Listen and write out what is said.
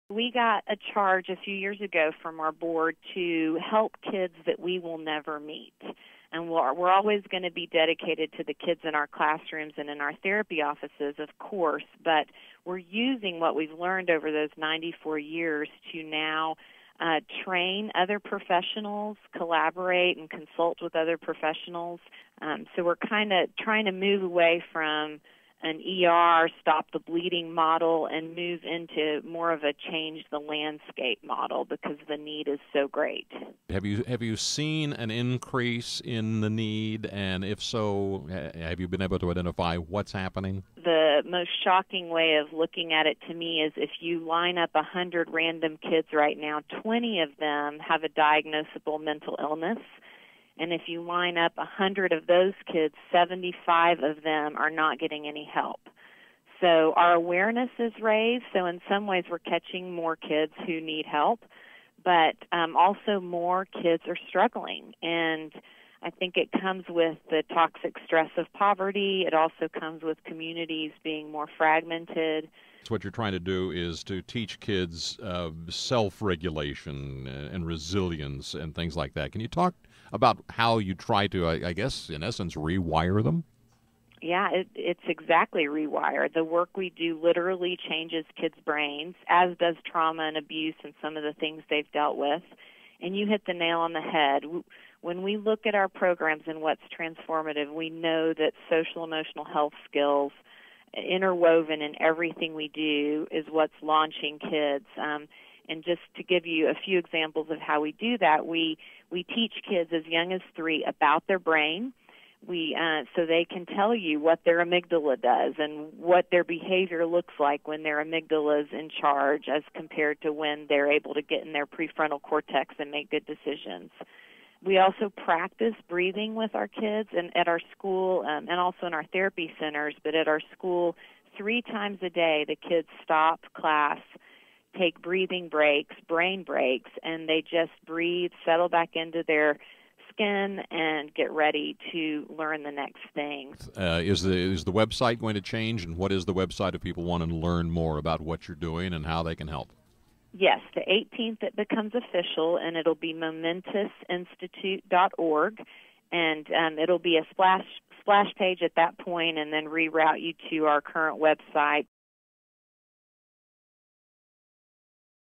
We got a charge a few years ago from our board to help kids that we will never meet. And we're always going to be dedicated to the kids in our classrooms and in our therapy offices, of course, but we're using what we've learned over those 94 years to now train other professionals, collaborate and consult with other professionals. So we're kind of trying to move away from an ER, stop the bleeding model, and move into more of a change the landscape model because the need is so great. Have you seen an increase in the need, and if so, have you been able to identify what's happening? The most shocking way of looking at it to me is if you line up 100 random kids right now, 20 of them have a diagnosable mental illness. And if you line up 100 of those kids, 75 of them are not getting any help. So our awareness is raised. So in some ways we're catching more kids who need help, but also more kids are struggling. And I think it comes with the toxic stress of poverty. It also comes with communities being more fragmented. So what you're trying to do is to teach kids self-regulation and resilience and things like that. Can you talk about how you try to, I guess, in essence, rewire them? Yeah, it's exactly rewire. The work we do literally changes kids' brains, as does trauma and abuse and some of the things they've dealt with. And you hit the nail on the head. When we look at our programs and what's transformative, we know that social emotional health skills interwoven in everything we do is what's launching kids. And just to give you a few examples of how we do that, we teach kids as young as 3 about their brain. So they can tell you what their amygdala does and what their behavior looks like when their amygdala is in charge as compared to when they're able to get in their prefrontal cortex and make good decisions. We also practice breathing with our kids and at our school and also in our therapy centers, but at our school 3 times a day the kids stop class, take breathing breaks, brain breaks, and they just breathe, settle back into their skin, and get ready to learn the next thing. Is the website going to change, and what is the website if people want to learn more about what you're doing and how they can help? Yes, the 18th it becomes official, and it'll be momentusinstitute.org, and it'll be a splash page at that point and then reroute you to our current website.